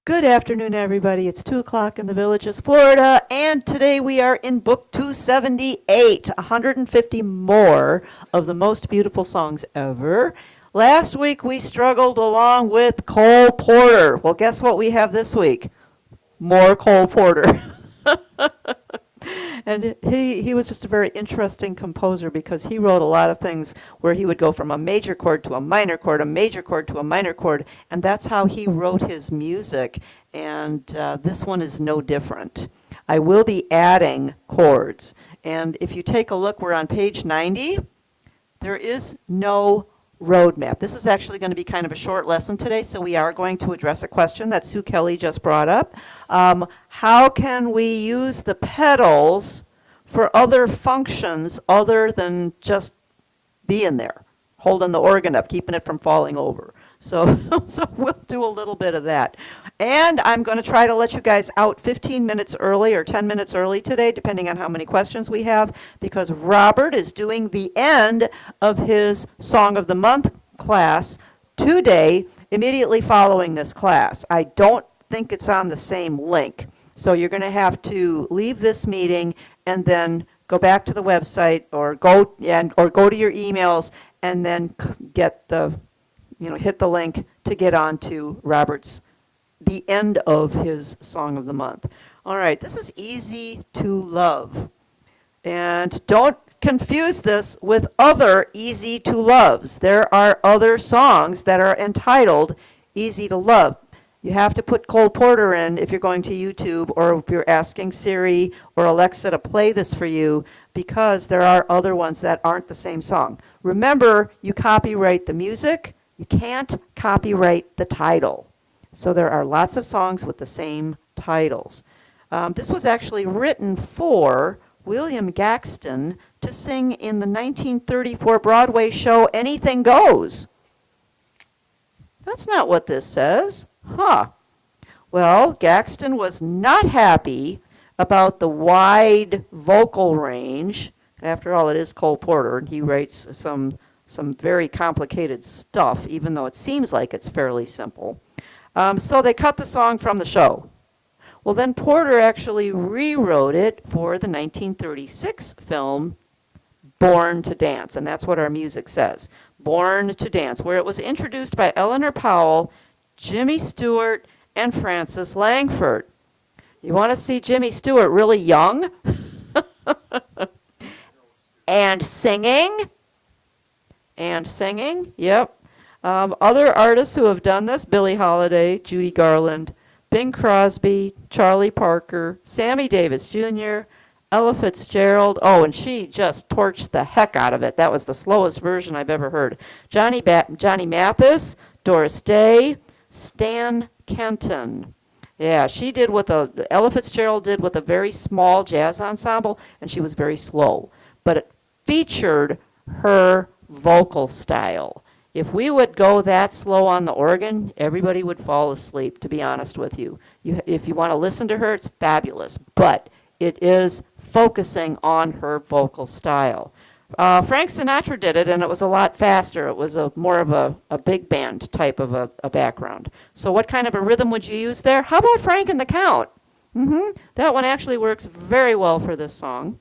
Good afternoon, everybody. It's 2 o'clock in the Villages, Florida, and today we are in book 278, 150 more of the most beautiful songs ever. Last week we struggled along with Cole Porter. Well, guess what we have this week? More Cole Porter. And he was just a very interesting composer because he wrote a lot of things where he would go from a major chord to a minor chord, a major chord to a minor chord, and that's how he wrote his music. And this one is no different. I will be adding chords. And if you take a look, we're on page 90. There is no roadmap. This is actually going to be kind of a short lesson today, so we are going to address a question that Sue Kelly just brought up. How can we use the pedals for other functions other than just being there, holding the organ up, keeping it from falling over? So we'll do a little bit of that. And I'm going to try to let you guys out 15 minutes early or 10 minutes early today, depending on how many questions we have, because Robert is doing the end of his Song of the Month class today, immediately following this class. I don't think it's on the same link. So you're going to have to leave this meeting and then go back to the website or go to your emails and then get the hit the link to get on to the end of his Song of the Month. All right, this is Easy to Love. And don't confuse this with other Easy to Loves. There are other songs that are entitled Easy to Love. You have to put Cole Porter in if you're going to YouTube or if you're asking Siri or Alexa to play this for you, because there are other ones that aren't the same song. Remember, you copyright the music. You can't copyright the title. So there are lots of songs with the same titles. This was actually written for William Gaxton to sing in the 1934 Broadway show Anything Goes. That's not what this says. Huh. Well, Gaxton was not happy about the wide vocal range. After all, it is Cole Porter, and he writes some very complicated stuff, even though it seems like it's fairly simple. So they cut the song from the show. Well, then Porter actually rewrote it for the 1936 film Born to Dance, and that's what our music says, Born to Dance, where it was introduced by Eleanor Powell, Jimmy Stewart, and Frances Langford. You want to see Jimmy Stewart really young? And singing? Yep. Other artists who have done this, Billie Holiday, Judy Garland, Bing Crosby, Charlie Parker, Sammy Davis Jr., Ella Fitzgerald. Oh, and she just torched the heck out of it. That was the slowest version I've ever heard. Johnny Mathis, Doris Day, Stan Kenton. Yeah, she did Ella Fitzgerald did with a very small jazz ensemble, and she was very slow. But it featured her vocal style. If we would go that slow on the organ, everybody would fall asleep, to be honest with you. If you want to listen to her, it's fabulous, but it is focusing on her vocal style. Frank Sinatra did it, and it was a lot faster. It was more of a big band type of a background. So what kind of a rhythm would you use there? How about Frank and the Count? That one actually works very well for this song.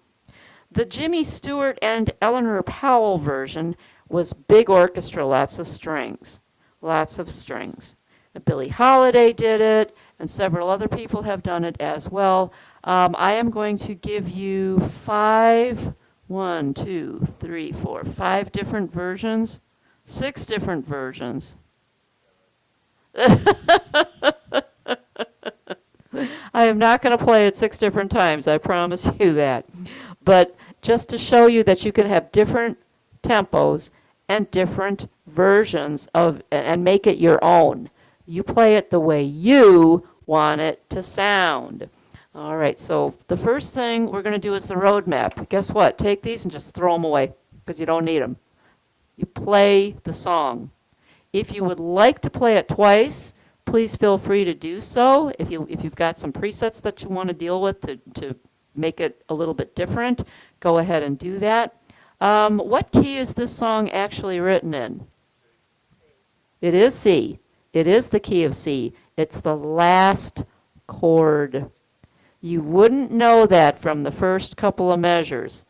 The Jimmy Stewart and Eleanor Powell version was big orchestra, lots of strings. And Billie Holiday did it, and several other people have done it as well. I am going to give you 5 different versions, 6 different versions. I am not going to play it 6 different times, I promise you that. But just to show you that you can have different tempos and different versions and make it your own. You play it the way you want it to sound. All right, so the first thing we're going to do is the road map. Guess what? Take these and just throw them away because you don't need them. You play the song. If you would like to play it twice, please feel free to do so. If you've got some presets that you want to deal with to make it a little bit different, go ahead and do that. What key is this song actually written in? It is C. It is the key of C. It's the last chord. You wouldn't know that from the first couple of measures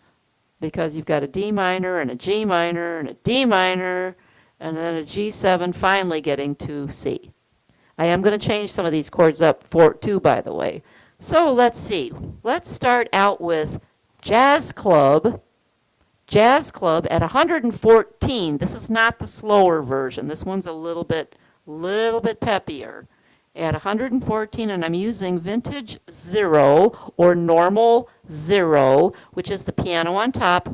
because you've got a D minor and a G minor and a D minor and then a G7 finally getting to C. I am going to change some of these chords up for too, by the way. So let's see. Let's start out with Jazz Club. Jazz Club at 114. This is not the slower version. This one's a little bit peppier. At 114, and I'm using vintage 0 or normal 0, which is the piano on top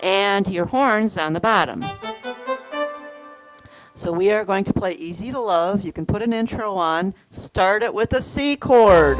and your horns on the bottom. So we are going to play Easy to Love. You can put an intro on. Start it with a C chord.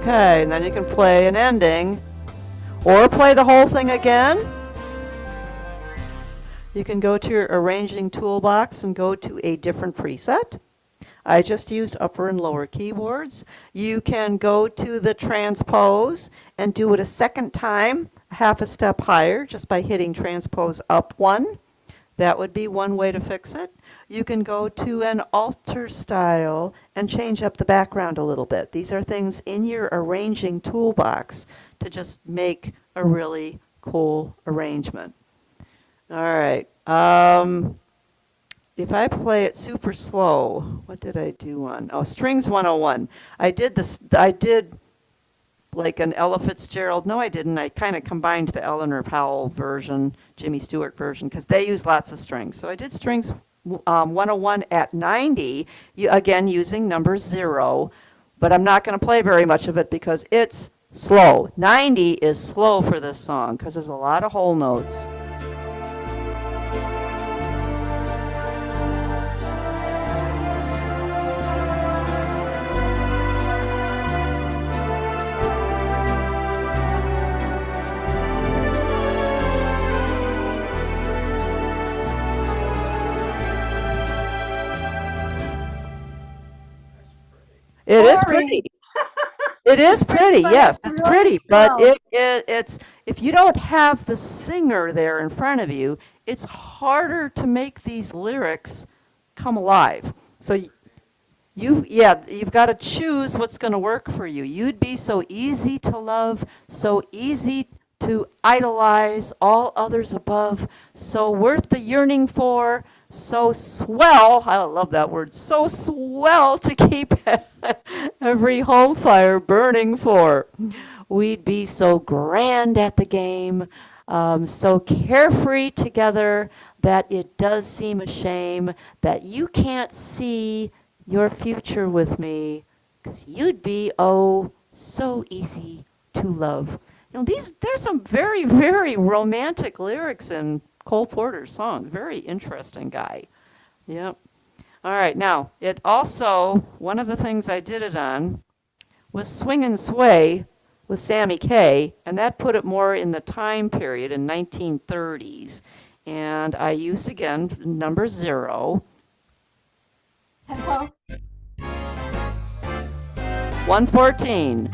Okay, and then you can play an ending or play the whole thing again. You can go to your arranging toolbox and go to a different preset. I just used upper and lower keyboards. You can go to the transpose and do it a second time, half a step higher, just by hitting transpose up 1. That would be one way to fix it. You can go to an alter style and change up the background a little bit. These are things in your arranging toolbox to just make a really cool arrangement. All right. If I play it super slow, what did I do on? Oh, Strings 101. I did like an Ella Fitzgerald. No, I didn't. I kind of combined the Eleanor Powell version, Jimmy Stewart version, because they use lots of strings. So I did Strings 101 at 90, again using number 0, but I'm not going to play very much of it because it's slow. 90 is slow for this song because there's a lot of whole notes. It is pretty. It is pretty, yes, it's really pretty, slow. but it's if you don't have the singer there in front of you, it's harder to make these lyrics come alive. So you've got to choose what's going to work for you. You'd be so easy to love, so easy to idolize, all others above, so worth the yearning for, so swell, I love that word, so swell to keep every home fire burning for. We'd be so grand at the game, so carefree together that it does seem a shame that you can't see your future with me, 'cause you'd be, oh, so easy to love. You know, there's some very, very romantic lyrics in Cole Porter's song. Very interesting guy. Yep. All right, now, it also, one of the things I did it on was Swing and Sway with Sammy Kaye, and that put it more in the time period in 1930s. And I used, again, number 0. Tempo. 114.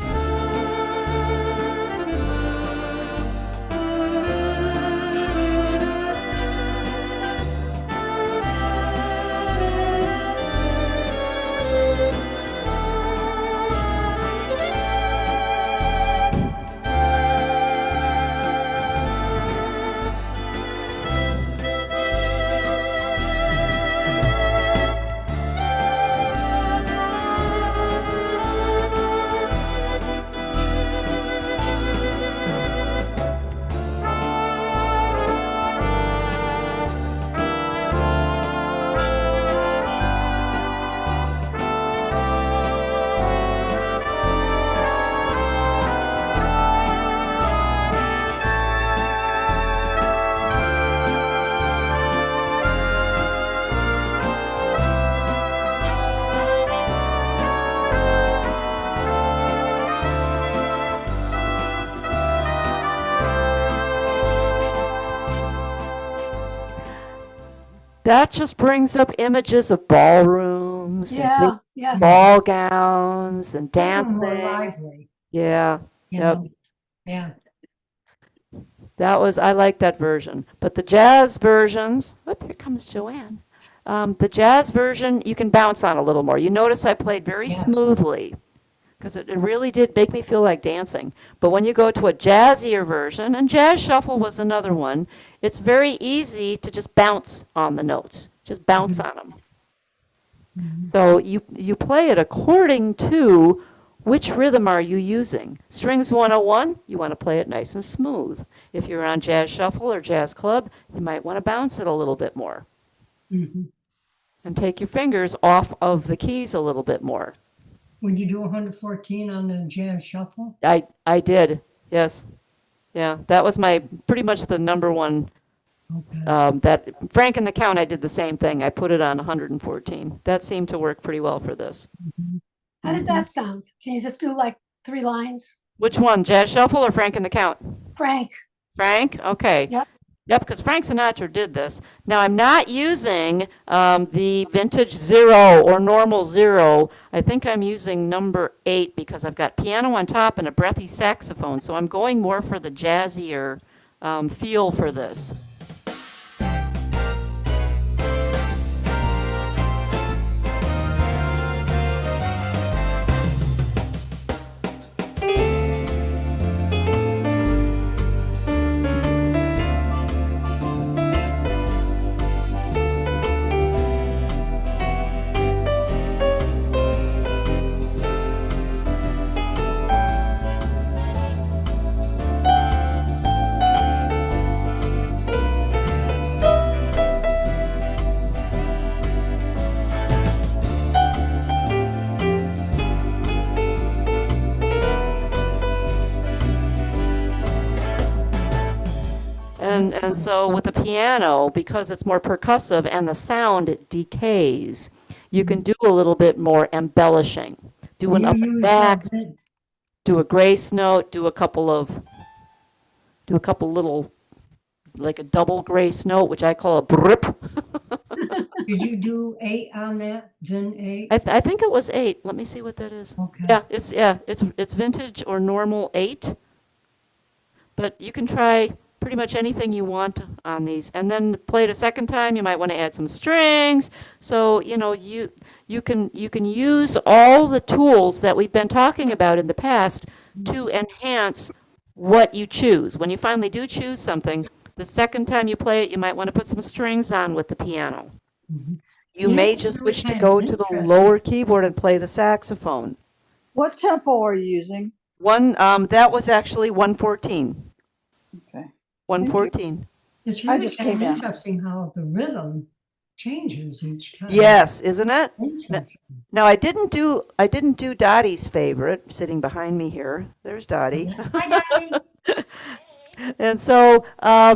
That just brings up images of ballrooms and big Yeah, yeah. Mhm. ball gowns and Those are more dancing. lively, Yeah, you yep. know? Yeah. I like that version. But the jazz versions, whoop, here comes Joanne. The jazz version, you can bounce on a little more. You notice I played very Yes. smoothly because it really did make me feel like dancing. But when you go to a jazzier version, and jazz shuffle was another one, it's very easy to just bounce on the notes, just bounce Mhm. on them. Mhm. So you play it according to which rhythm are you using. Strings 101, you want to play it nice and smooth. If you're on jazz shuffle or jazz club, you might want to bounce it a little bit more Mhm. and take your fingers off of the keys a little bit more. Would you do 114 on the jazz shuffle? I did, yes. Yeah, that was my pretty much the number one. Okay. That Frank and the Count, I did the same thing. I put it on 114. That seemed to work pretty well for this. Mhm. How did Mhm. that sound? Can you just do like 3 lines? Which one, Jazz Shuffle or Frank and the Count? Frank. Frank? Okay. Yep. Yep, because Frank Sinatra did this. Now, I'm not using the vintage zero or normal zero. I think I'm using number 8 because I've got piano on top and a breathy saxophone. So I'm going more for the jazzier feel for this. And, That's and nice. so with the piano, because it's more percussive and the sound decays, you can Mhm. do a little bit more embellishing. Do Do an you up and use back, vin- do a grace note, do a couple little, like a double grace note, which I call a brip. did you do 8 on that? Vin 8? I think it was 8. Let me see what that is. Okay. Yeah, it's vintage or normal 8. But you can try pretty much anything you want on these. And then play it a second time, you might want to add some strings. So, you can use all the tools that we've been talking about in the past to enhance what you choose. When you finally do choose something, the second time you play it, you might want to put some strings on with the piano. Mhm. You You know may what's just really wish to kind of go to the interesting? lower keyboard and play the saxophone. What tempo are you using? That was actually 114. Okay, thank you. 114. It's I really just kind of came in. interesting how the rhythm changes each time. Yes, isn't it? Interesting. Now I didn't do Dottie's favorite sitting behind me here. There's Dottie. Okay. Hi, Daddy. And so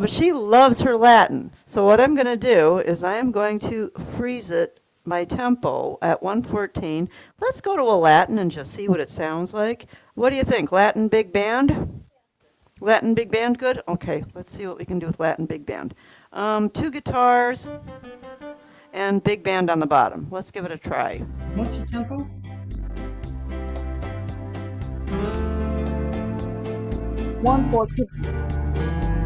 she loves her Latin. So what I'm going to do is I am going to freeze it, my tempo at 114. Let's go to a Latin and just see what it sounds like. What do you think? Latin big band? Latin big band good? Okay, let's see what we can do with Latin big band. 2 guitars and big band on the bottom. Let's give it a try. What's the tempo? 114.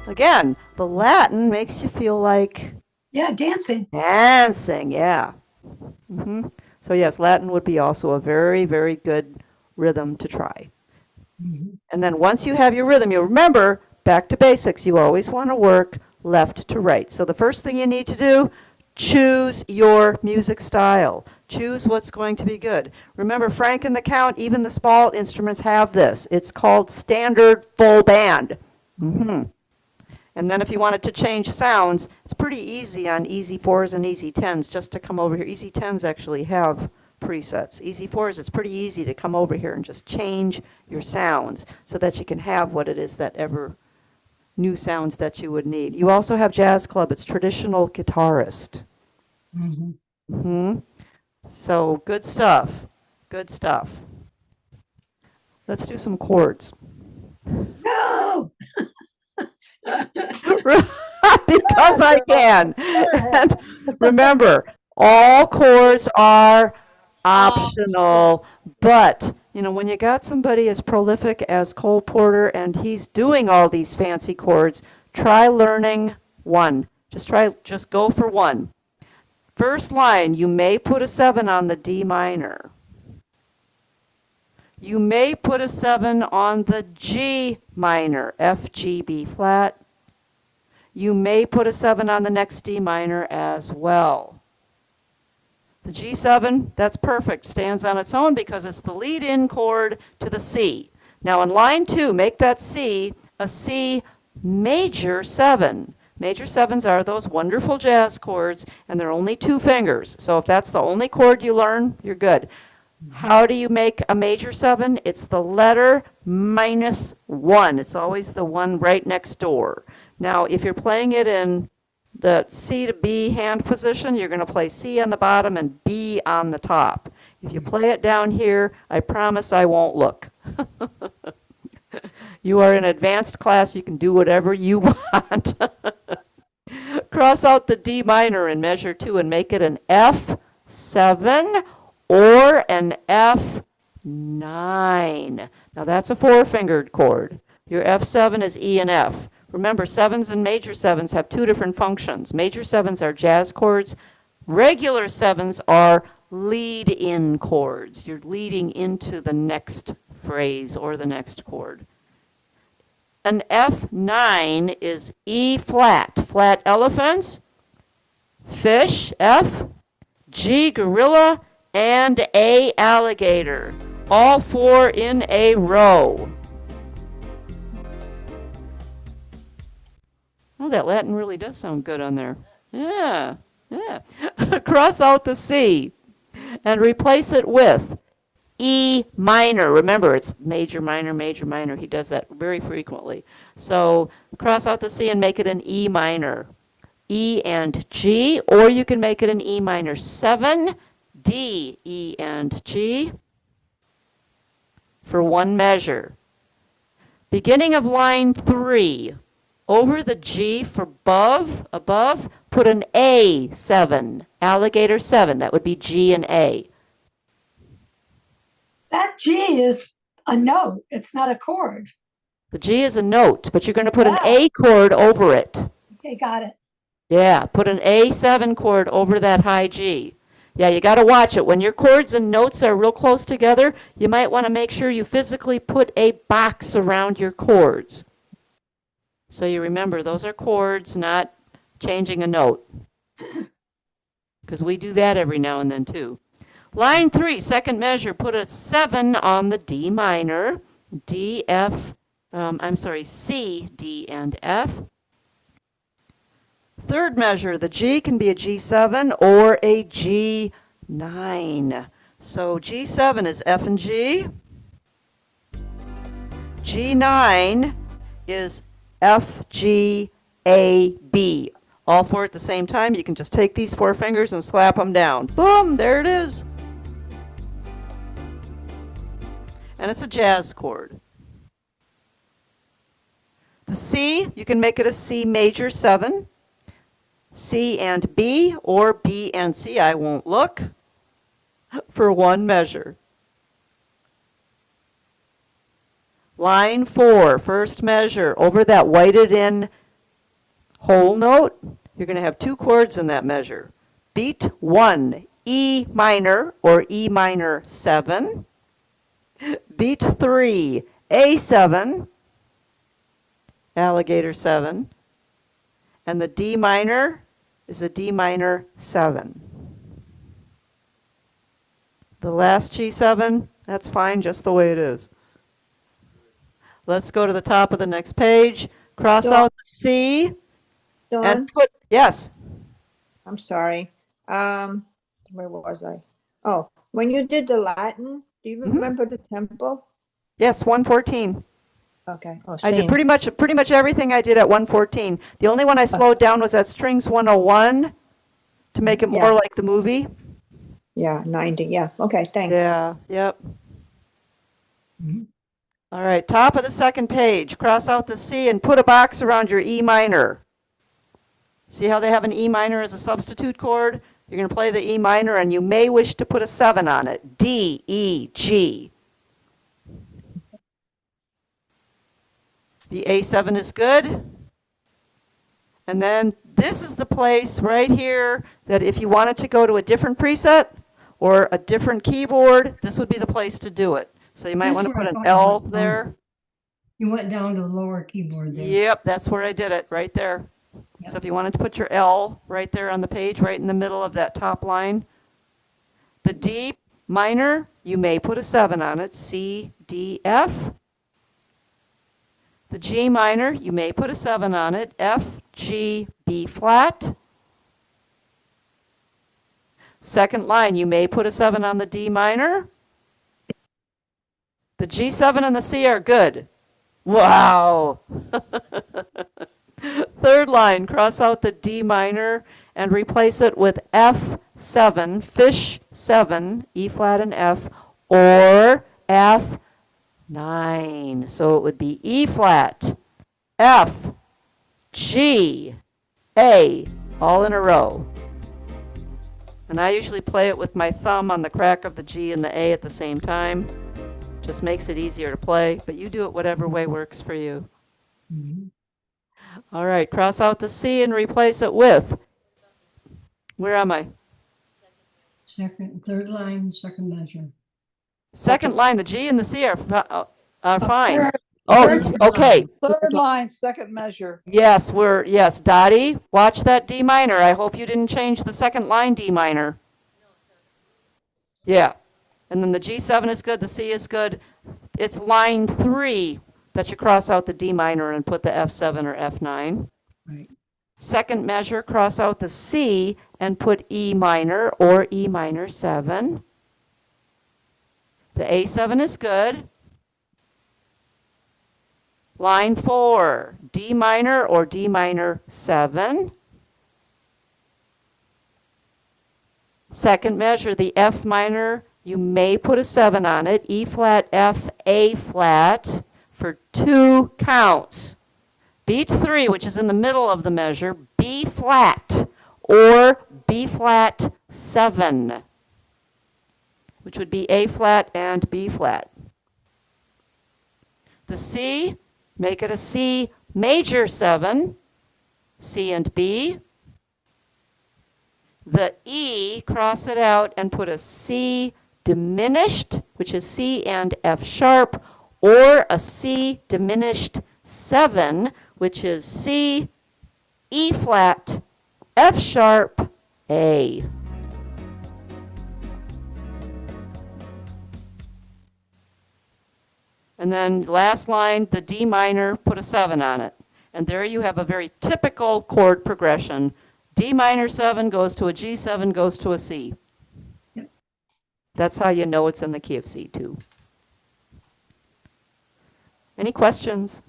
Again, the Latin makes you feel like Yeah, dancing. dancing, yeah. So yes, Latin would be also a very, very good rhythm to try. Mhm. And then once you have your rhythm, you remember, back to basics, you always want to work left to right. So the first thing you need to do, choose your music style. Choose what's going to be good. Remember, Frank and the Count, even the small instruments have this. It's called standard full band. Okay. And then if you wanted to change sounds, it's pretty easy on easy 4s and easy 10s just to come over here. Easy 10s actually have presets. Easy 4 is it's pretty easy to come over here and just change your sounds so that you can have what it is that ever new sounds that you would need. You also have Jazz Club. It's traditional guitarist. Mhm. Hmm. So good stuff. Good stuff. Let's do some chords. No. Because I can. And remember, all chords are optional, but when you got somebody as prolific as Cole Porter and he's doing all these fancy chords, try learning one. Just go for one. First line, you may put a 7 on the D minor. You may put a 7 on the G minor, F, G, B flat. You may put a 7 on the next D minor as well. The G7, that's perfect, stands on its own because it's the lead-in chord to the C. Now in line 2, make that C a C major 7. Major 7s are those wonderful jazz chords, and they're only 2 fingers. So if that's the only chord you learn, you're good. How do you make a major 7? It's the letter minus 1. It's always the one right next door. Now, if you're playing it in the C to B hand position, you're going to play C on the bottom and B on the top. If you play it down here, I promise I won't look. You are in advanced class. You can do whatever you want. Cross out the D minor in measure 2 and make it an F7 or an F9. Now that's a 4-fingered chord. Your F7 is E and F. Remember, 7s and major 7s have 2 different functions. Major 7s are jazz chords. Regular 7s are lead-in chords. You're leading into the next phrase or the next chord. An F9 is E flat. Flat elephants, fish, F, G gorilla, and A alligator. All 4 in a row. Oh, that Latin really does sound good on there. Yeah. Cross out the C and replace it with E minor. Remember, it's major, minor, major, minor. He does that very frequently. So cross out the C and make it an E minor. E and G, or you can make it an E minor 7, D, E, and G for one measure. Beginning of line 3, over the G for above, put an A7, alligator 7. That would be G and A. That G is a note. It's not a chord. The G is a note, but you're going to put an Yeah. A chord over it. Okay, got it. Yeah, put an A7 chord over that high G. Yeah, you got to watch it. When your chords and notes are real close together, you might want to make sure you physically put a box around your chords. So you remember, those are chords, not changing a note. Because we do that every now and then, too. Line 3, second measure, put a 7 on the D minor, C, D, and F. Third measure, the G can be a G7 or a G9. So G7 is F and G. G9 is F, G, A, B. All 4 at the same time. You can just take these 4 fingers and slap them down. Boom, there it is. And it's a jazz chord. The C, you can make it a C major 7. C and B, or B and C, I won't look, for one measure. Line 4, first measure, over that whited in whole note, you're going to have 2 chords in that measure. Beat 1, E minor, or E minor 7. Beat 3, A7, alligator 7. And the D minor is a D minor 7. The last G7, that's fine just the way it is. Let's go to the top of the next page, cross out the C, Dawn, and put, yes, I'm sorry. Where was I? Oh, when you did the Latin, do you Mhm. remember the tempo? Yes, 114. Okay. Oh, I did same. pretty much everything I did at 114. The only one I slowed down was at strings 101 to make it more Yeah. like the movie. Yeah, 90. Yeah. Okay, thanks. Yeah, yep. Mhm. All right, top of the second page, cross out the C and put a box around your E minor. See how they have an E minor as a substitute chord? You're going to play the E minor and you may wish to put a 7 on it. D, E, G. The A7 is good. And then this is the place right here that if you wanted to go to a different preset or a different keyboard, this would be the place to do it. So you might That's want to where put I an thought you L went. there. You went down to the lower keyboard there. Yep, that's where I did it, right there. Yep. So if you wanted to put your L right there on the page, right in the middle of that top line. The D minor, you may put a 7 on it, C, D, F. The G minor, you may put a 7 on it, F, G, B flat. Second line, you may put a 7 on the D minor. The G7 and the C are good. Wow. Third line, cross out the D minor and replace it with F7, fish 7, E flat and F, or F9. So it would be E flat, F, G, A, all in a row. And I usually play it with my thumb on the crack of the G and the A at the same time. Just makes it easier to play, but you do it whatever way works for you. Mhm. All right, cross out the C and replace it with, where am I? Third line, second measure. Second line, the G and the C are fine. Third- Oh, third okay. Third line, second measure. Yes, yes, Dottie, watch that D minor. I hope you didn't change the second line D minor. Yeah, and then the G7 is good, the C is good. It's line 3 that you cross out the D minor and put the F7 or F9. Right. Second measure, cross out the C and put E minor or E minor 7. The A7 is good. Line 4, D minor or D minor 7. Second measure, the F minor, you may put a 7 on it. E flat, F, A flat for 2 counts. Beat 3, which is in the middle of the measure, B flat or B flat 7, which would be A flat and B flat. The C, make it a C major 7, C and B. The E, cross it out and put a C diminished, which is C and F sharp, or a C diminished 7, which is C, E flat, F sharp, A. And then last line, the D minor, put a 7 on it. And there you have a very typical chord progression. D minor 7 goes to a G7, goes to a C. Yep. That's how you know it's in the key of C too. Any questions?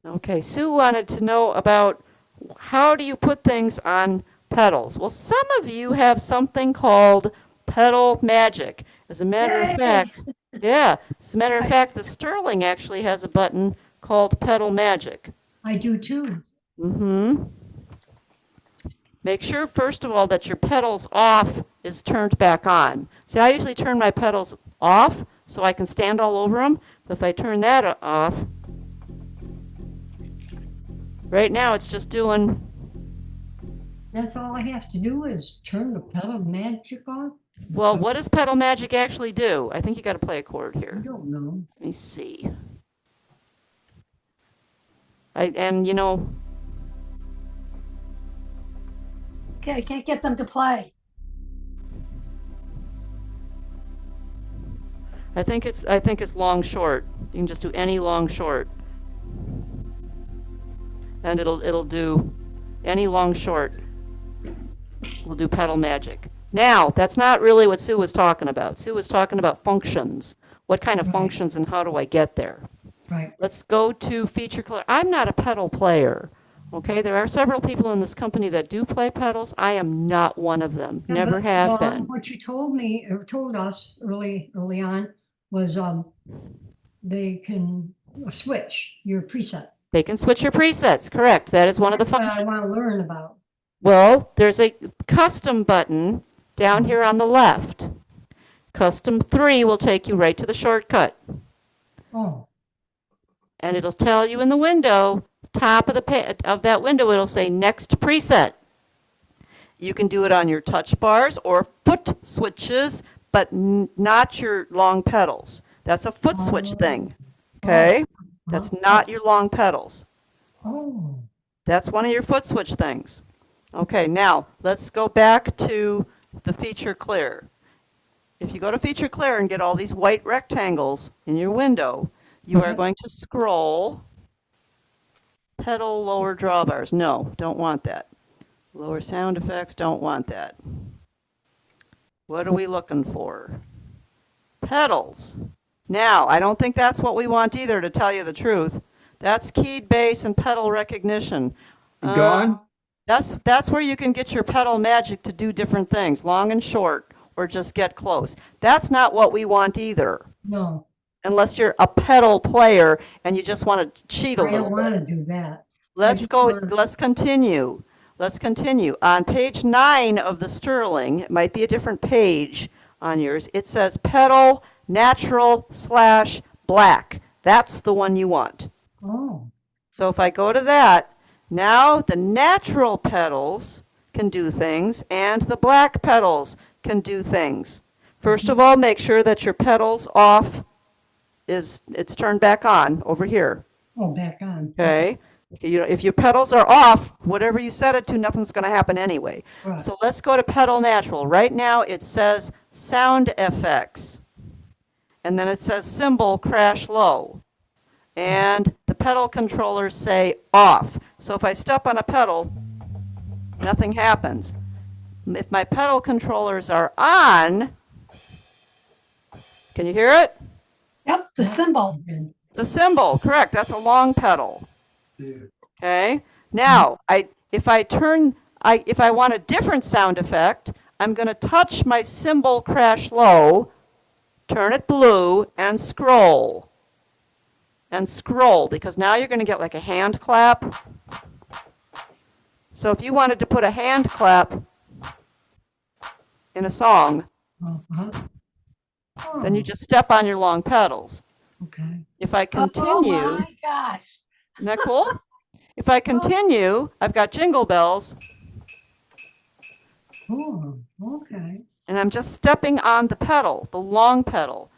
Okay, Sue wanted to know about how do you put things on pedals? Well, some of you have something called pedal magic. As a matter of Yay! fact, yeah, as a matter of fact, the Sterling actually has a button called pedal magic. I do too. Mm-hmm. Make sure, first of all, that your pedals off is turned back on. See, I usually turn my pedals off so I can stand all over them. But if I turn that off, right now it's just doing, That's all I have to do is turn the pedal magic on? well, what does pedal magic actually do? I think you got to play a chord I here. don't know. Let me see. And you know, Okay, I can't get them to play. I think it's long short. You can just do any long short. And it'll do any long short. we'll do pedal magic. Now, that's not really what Sue was talking about. Sue was talking about functions. What kind of Right. functions and how do I get there? Right. Let's go to feature clear. I'm not a pedal player. Okay, there are several people in this company that do play pedals. I am not one of them. Yeah, Never but, have Dawn, been. what you told me or told us early on was they can switch your preset. They can switch your presets, correct. That is one of the That's what I functions. want to learn about. Well, there's a custom button down here on the left. Custom 3 will take you right to the shortcut. Oh, And it'll tell you in the window, top of of that window, it'll say next preset. You can do it on your touch bars or foot switches, but not your long pedals. That's a foot switch thing, okay? That's not your long pedals. oh, That's one of your foot switch things. Okay, now let's go back to the feature clear. If you go to feature clear and get all these white rectangles in your window, you are Okay. going to scroll pedal lower drawbars. No, don't want that. Lower sound effects, don't want that. What are we looking for? Pedals. Now, I don't think that's what we want either, to tell you the truth. That's keyed bass and pedal recognition. Dawn? That's where you can get your pedal magic to do different things, long and short, or just get close. That's not what we want either, no, unless you're a pedal player and you just want to cheat a I little don't bit. want to do that. Let's just go, wanna- let's continue. Let's continue. On page 9 of the Sterling, it might be a different page on yours, it says pedal natural / black. That's the one you want. Oh, So if I go to that, now the natural pedals can do things and the black pedals can do things. First of all, make sure that your pedals off it's turned back on over here, oh, back on. okay? You know, if your pedals are off, whatever you set it to, nothing's going to happen anyway. Right. So let's go to pedal natural. Right now it says sound effects. And then it says cymbal crash low. And the pedal controllers say off. So if I step on a pedal, nothing happens. If my pedal controllers are on, can you hear it? Yep, the symbol. Okay. It's a cymbal, correct. That's a long pedal. Okay? Now, if I want a different sound effect, I'm going to touch my cymbal crash low, turn it blue, and scroll. And scroll, because now you're going to get like a hand clap. So if you wanted to put a hand clap in a song, Uh-huh. then you Oh, just step on your long pedals. okay. If I Oh continue, my gosh. isn't that cool? If I continue, I've got jingle bells, Oh, okay. and I'm just stepping on the pedal, the long pedal,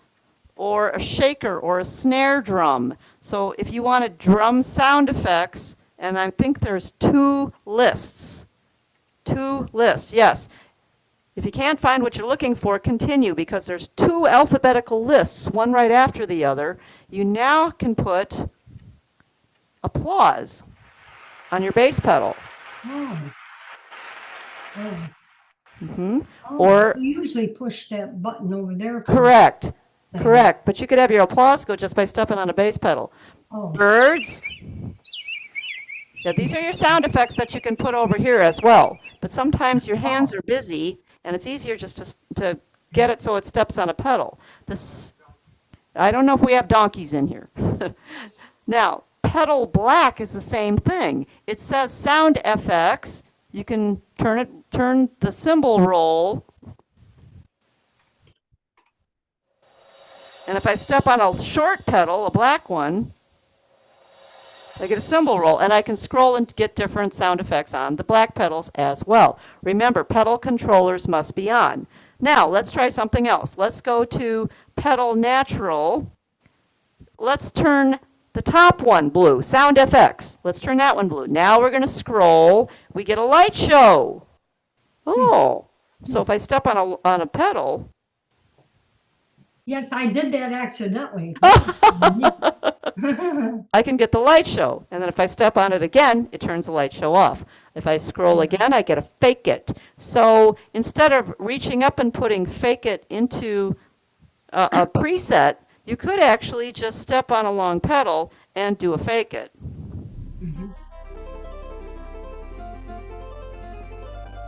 or a shaker or a snare drum. So if you wanted drum sound effects, and I think there's 2 lists. 2 lists, yes. If you can't find what you're looking for, continue, because there's 2 alphabetical lists, one right after the other. You now can put applause on your bass pedal. Oh. Oh. hmm Oh, Or- you usually push that button over there. Correct, thing. correct. But you could have your applause go just by stepping on a bass pedal. Oh, Birds. Yeah, these are your sound effects that you can put over here as well. But sometimes your hands are busy, and it's easier just to get it so it steps on a pedal. I don't know if we have donkeys in here. Now, pedal black is the same thing. It says sound FX. You can turn the cymbal roll. And if I step on a short pedal, a black one, I get a cymbal roll, and I can scroll and get different sound effects on the black pedals as well. Remember, pedal controllers must be on. Now, let's try something else. Let's go to pedal natural. Let's turn the top one blue, sound FX. Let's turn that one blue. Now we're going to scroll. We get a light show. Oh, so if I step on a pedal, yes, I did that accidentally. I can get the light show. And then if I step on it again, it turns the light show off. If I scroll again, I get a fake it. So instead of reaching up and putting fake it into a preset, you could actually just step on a long pedal and do a fake it. Mhm.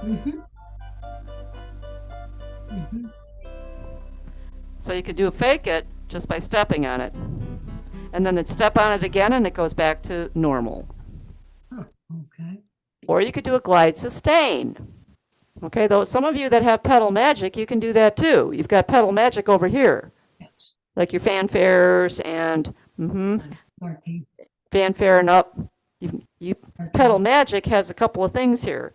Mhm. Mhm. So you could do a fake it just by stepping on it. And then step on it again and it goes back to normal. Huh, okay. Or you could do a glide sustain. Okay, though some of you that have pedal magic, you can do that too. You've got pedal magic over here, Yes. like your fanfares and Marquee. fanfare and up. You Marquee. pedal magic has a couple of things here.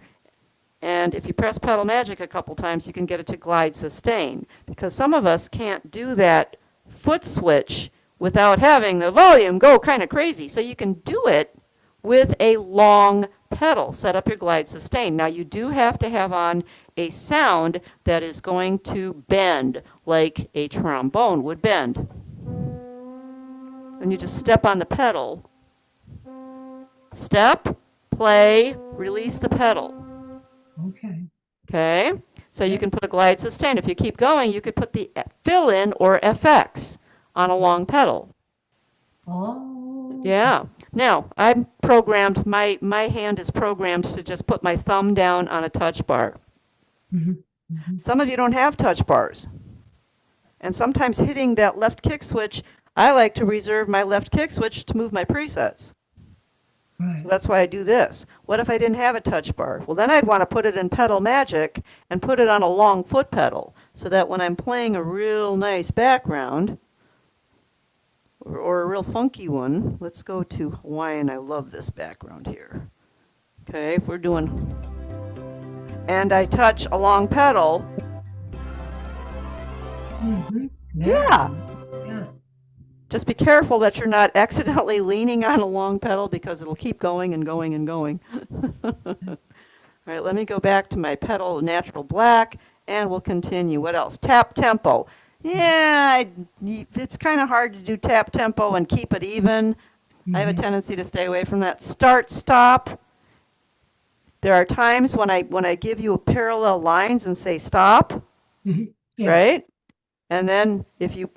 And if you press pedal magic a couple times, you can get it to glide sustain. Because some of us can't do that foot switch without having the volume go kind of crazy. So you can do it with a long pedal. Set up your glide sustain. Now you do have to have on a sound that is going to bend like a trombone would bend. And you just step on the pedal. Step, play, release the pedal. Okay. Okay, so you can put a glide sustain. If you keep going, you could put the fill in or FX on a long pedal. Oh. Yeah. Now, I'm programmed, my hand is programmed to just put my thumb down on a touch bar. Mhm. Mhm. Some of you don't have touch bars. And sometimes hitting that left kick switch, I like to reserve my left kick switch to move my presets. Right. So that's why I do this. What if I didn't have a touch bar? Well, then I'd want to put it in pedal magic and put it on a long foot pedal so that when I'm playing a real nice background or a real funky one, let's go to Hawaiian. I love this background here. Okay, if we're doing, and I touch a long pedal, Mhm. yeah. Yeah. Just be careful that you're not accidentally leaning on a long pedal because it'll keep going and going and going. All right, let me go back to my pedal natural black and we'll continue. What else? Tap tempo. Yeah, it's kind of hard to do tap tempo and keep it even. I have a Mhm. tendency to stay away from that. Start, stop. There are times when I give you parallel lines and say stop, Mhm. Yes. right? And then if you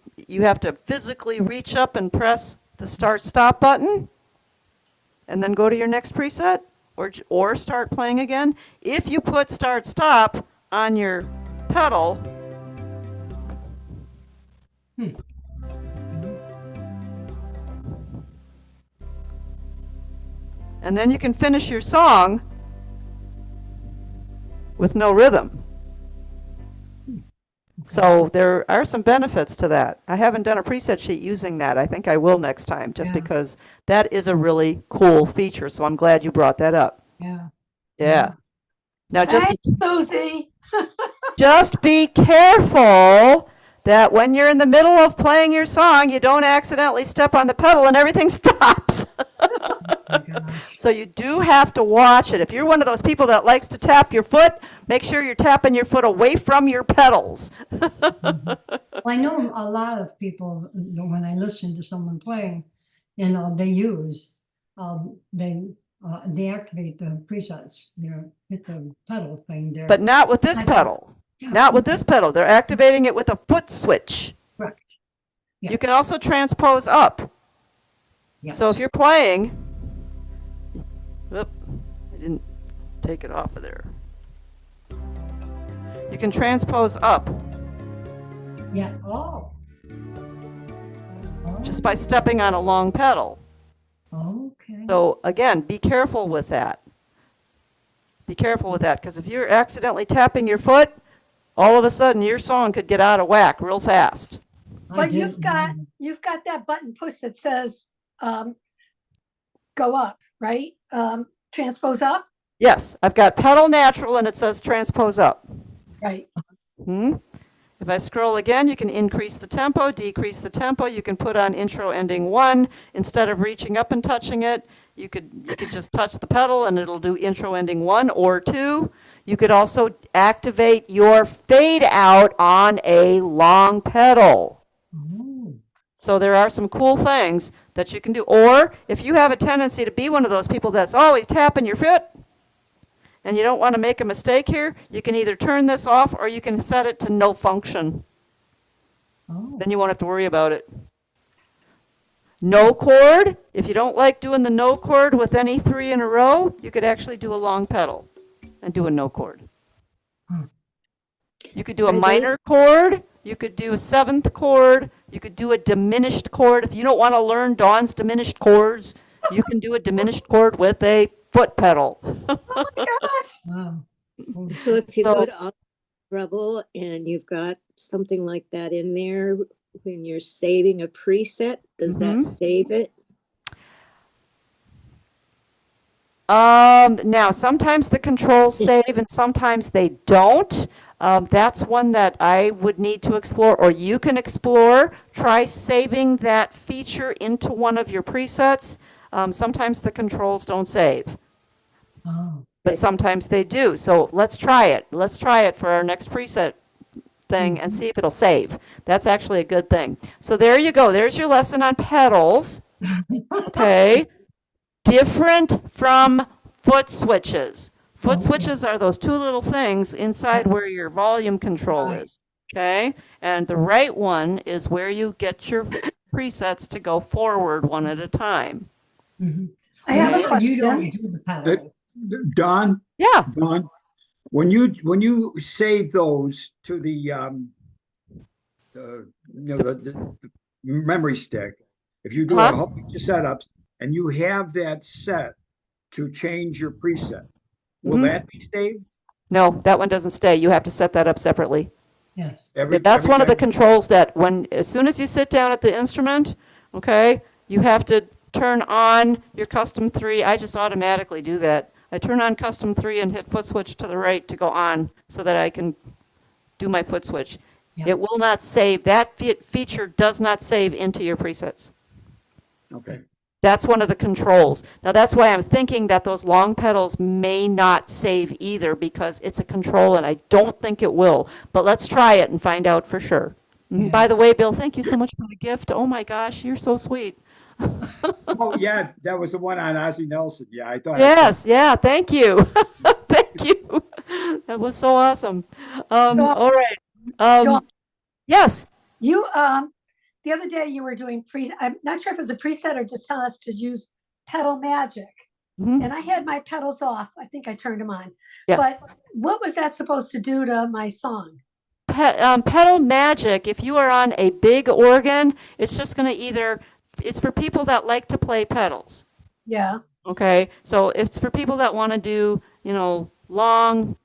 have to physically reach up and press the start stop button and then go to your next preset or start playing again. If you put start stop on your pedal, and then you can finish your song with no rhythm. So there are some benefits to that. I haven't done a preset sheet using that. I think I will next time, just Yeah. because that is a really cool feature. So I'm glad you brought that up. Yeah. Yeah. Now Thanks, Susie. just be careful that when you're in the middle of playing your song, you don't accidentally step on the pedal and everything stops. My gosh. So you do have to watch it. If you're one of those people that likes to tap your foot, make sure you're tapping your foot away from your pedals. Well, I know a lot of people, when I listen to someone playing, they use, they deactivate the presets, hit the pedal thing there. But not with this I don't- pedal. Yeah, Not with this pedal. They're activating it with a foot switch. Correct. Yeah. You can also transpose up. Yes. So if you're playing, oop, I didn't take it off of there. You can transpose up Yeah, oh. Oh, just by stepping on a long pedal. okay. So again, be careful with that. Be careful with that, because if you're accidentally tapping your foot, all of a sudden your song could get out of whack real fast. I But didn't know. you've got that button push that says, go up, right? Transpose up, Yes, I've got pedal natural and it says transpose up. right? If I scroll again, you can increase the tempo, decrease the tempo. You can put on intro ending 1. Instead of reaching up and touching it, you could just touch the pedal and it'll do intro ending 1 or 2. You could also activate your fade out on a long pedal. Oh, So there are some cool things that you can do. Or if you have a tendency to be one of those people that's always tapping your foot, and you don't want to make a mistake here, you can either turn this off or you can set it to no function. Oh, Then you won't have to worry about it. No chord, if you don't like doing the no chord with any 3 in a row, you could actually do a long pedal and do a no chord. Hmm. You could do a Are they- minor chord, you could do a 7th chord, you could do a diminished chord. If you don't want to learn Dawn's diminished chords, you can do a diminished chord with a foot pedal. wow. Oh, So if you So- go to Treble and you've got something like that in there, when you're saving a preset, does that save it? Now, sometimes the controls save and sometimes they don't. That's one that I would need to explore, or you can explore. Try saving that feature into one of your presets. Sometimes the controls don't save, Oh, but sometimes they do. So let's try it. Let's try it for our next preset thing and see if it'll save. That's actually a good thing. So there you go. There's your lesson on pedals. Okay. Different from foot switches. Foot Okay. switches are those 2 little things inside where your volume control Right. is. Okay? And the right one is where you get your presets to go forward one at a time. mhm. I have a You don't question. do the pedal. Don, Yeah. when you save those to the the memory stick, if you do a Uh-huh. whole bunch of setups and you have that set to change your preset, will Mhm. that be saved? No, that one doesn't stay. You have to set that up separately. Yes. That's one of the time? controls that as soon as you sit down at the instrument, okay, you have to turn on your custom 3. I just automatically do that. I turn on custom 3 and hit foot switch to the right to go on so that I can do my foot switch. Yeah. It will not save. That feature does not save into your presets. Okay. That's one of the controls. Now, that's why I'm thinking that those long pedals may not save either, because it's a control and I don't think it will. But let's try it and find out for sure. Yeah. By the way, Bill, thank you so much for the gift. Oh my gosh, you're so sweet. Oh, yeah, that was the one on Ozzie Nelson. Yeah, I thought. Yes, yeah, thank you. Thank you. That was so awesome. Dawn- All right. Dawn- Yes. You, the other day you were doing I'm not sure if it was a preset or just telling us to use pedal magic. Mhm. And I had my pedals off. I think I turned them on. Yeah. But what was that supposed to do to my song? Pedal magic, if you are on a big organ, it's just going to it's for people that like to play pedals. Yeah. Okay, so if it's for people that want to do, long,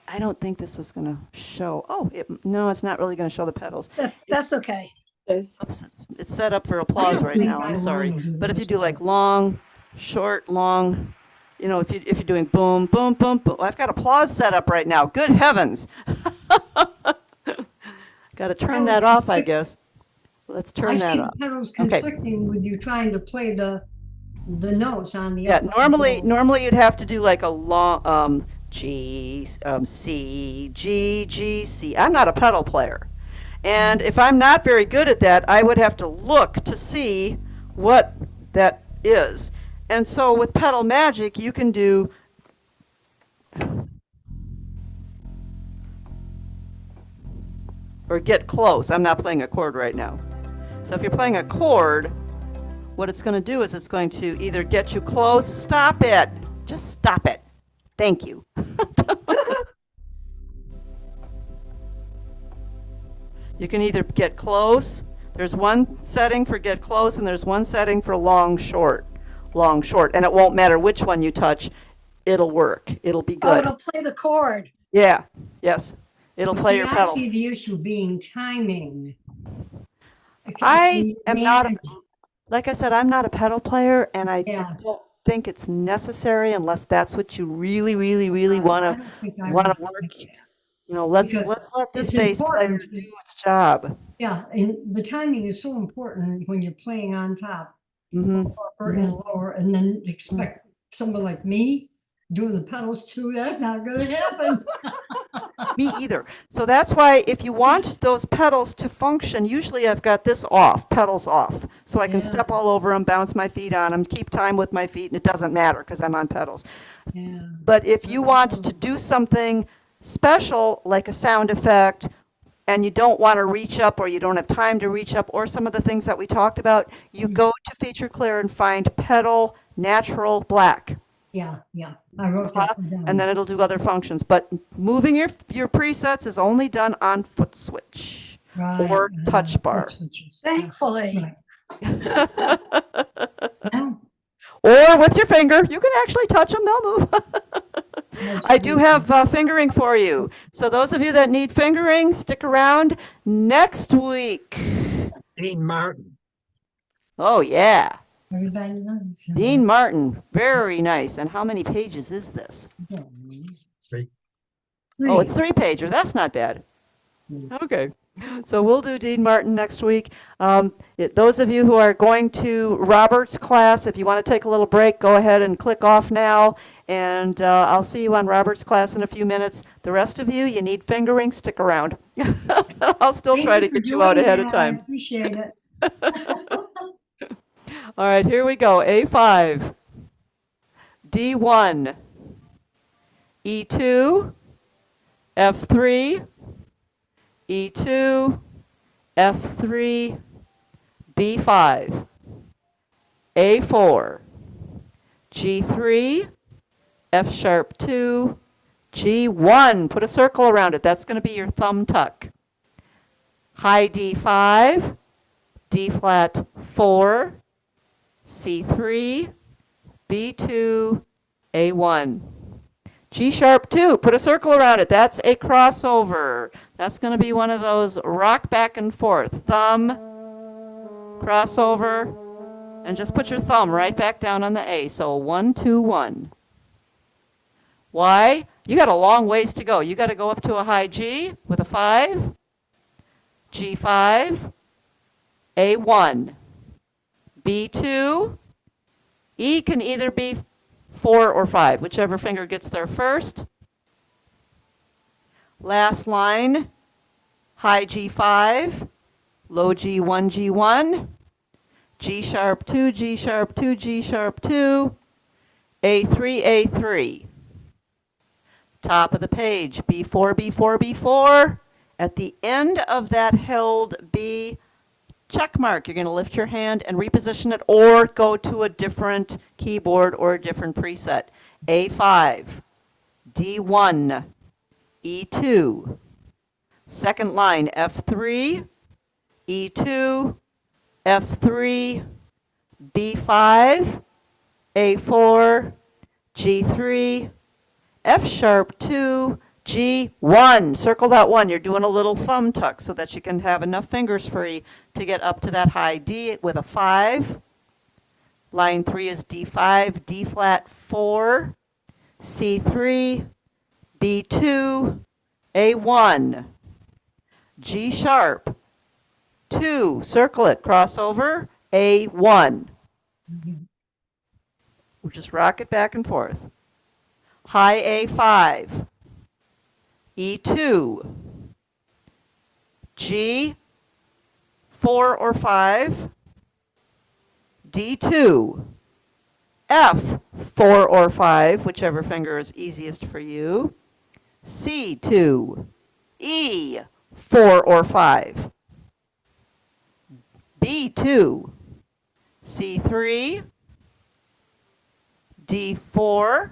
I don't think this is going to show. Oh, no, it's not really going to show the pedals. That's okay. Oops, it's set up for applause don't right think now. I I'm sorry, wanna do but if this you do like part. long, short, long, if you're doing boom, boom, boom, boom. I've got applause set up right now. Good heavens! Got to turn that off, I guess. Let's I turn that see off. the pedals Okay. conflicting with you trying to play the notes on the. Yeah, upper normally control. you'd have to do like a long G, C, G, G, C. I'm not a pedal player. And if I'm not very good at that, I would have to look to see what that is. And so with Pedal Magic, you can do or get close. I'm not playing a chord right now. So if you're playing a chord, what it's going to do is it's going to either get you close, stop it, just stop it. Thank you. You can either get close, there's one setting for get close and there's one setting for long, short, and it won't matter which one you touch, it'll work, it'll be Oh, good. it'll play the chord. Yeah, yes, it'll Well, play see, your I pedals. see the issue being timing. Okay, I can you am not, manage- like I said, I'm not a pedal player and I Yeah. don't think it's necessary unless that's what you really, really, really I want don't think I to would work. like that. Let's Because let this it's bass player important. do its job. Yeah, and the timing is so important when you're playing on top, Hmm. upper and lower, and then expect someone like me doing the pedals too. That's not going to happen. Me either. So that's why if you want those pedals to function, usually I've got this off, pedals off. So I can Yeah. step all over them, bounce my feet on them, keep time with my feet, and it doesn't matter because I'm on pedals. Yeah. But if you want to do something special, like a sound effect, and you don't want to reach up or you don't have time to reach up, or some of the things that we talked about, you go to Feature Clear and find pedal natural black. Yeah, yeah. I wrote that one down. And then it'll do other functions. But moving your presets is only done on foot switch Right, or touch foot bar. switches. Yeah, Thankfully. right. Yeah, Or with your finger. You can actually touch them, they'll move. I do have fingering for you. So those of you that need fingering, stick around next week. Dean Martin. Oh, yeah. everybody knows. Dean Martin. Very nice. And how many pages is this? Oh, it's 3-pager. That's not bad. Okay. So we'll do Dean Martin next week. Those of you who are going to Robert's class, if you want to take a little break, go ahead and click off now. And I'll see you on Robert's class in a few minutes. The rest of you, you need fingering, stick around. I'll still Thank try to for get you out doing ahead of that. I time. appreciate it. All right, here we go. A5, D1, E2, F3, E2, F3, B5, A4, G3, F sharp 2, G1. Put a circle around it. That's going to be your thumb tuck. High D5, D flat 4, C3, B2, A1. G sharp 2, put a circle around it. That's a crossover. That's going to be one of those rock back and forth. Thumb, crossover, and just put your thumb right back down on the A. So 1, 2, 1. Why? You got a long ways to go. You got to go up to a high G with a 5, G5, A1, B2, E can either be 4 or 5, whichever finger gets there first. Last line, high G5, low G1, G1, G sharp 2, G sharp 2, G sharp 2, A3, A3. Top of the page, B4, B4, B4. At the end of that held B check mark, you're going to lift your hand and reposition it or go to a different keyboard or a different preset. A5, D1, E2. Second line, F3, E2, F3, B5, A4, G3, F sharp 2, G1. Circle that 1. You're doing a little thumb tuck so that you can have enough fingers free to get up to that high D with a 5. Line 3 is D5, D flat 4, C3, B2, A1, G sharp 2. Circle it, crossover, A1. We'll just rock it back and forth. High A5, E2, G, 4 or 5, D2, F, 4 or 5, whichever finger is easiest for you, C2, E, 4 or 5, B2, C3, D4,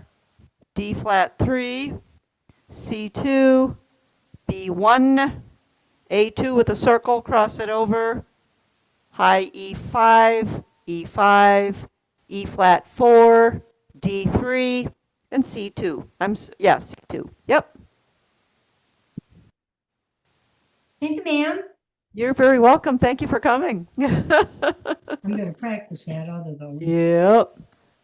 D flat 3, C2, B1, A2 with a circle, cross it over, high E5, E5, E flat 4, D3, and C2. C2. Yep. Thank you, ma'am. You're very welcome. Thank you for coming. I'm gonna practice that other though. Yep.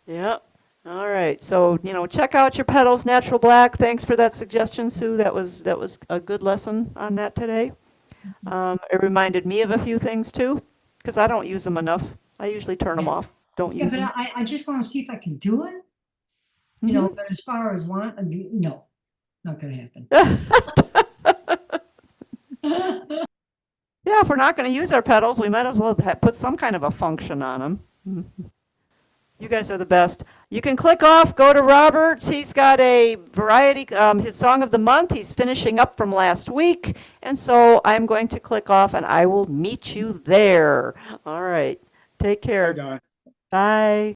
Yep. All right. So, check out your pedals, Natural Black. Thanks for that suggestion, Sue. That was a good lesson on that today. It reminded me of a few things too, because I don't use them enough. I usually turn them Yeah. off. Don't Yeah, use but them. I just want to see if I can do it. But as far as no, not gonna happen. Yeah, if we're not going to use our pedals, we might as well put some kind of a function on them. You guys are the best. You can click off, go to Roberts. He's got a variety, his song of the month. He's finishing up from last week. And so I'm going to click off and I will meet you there. All right. Take care. Don. Bye.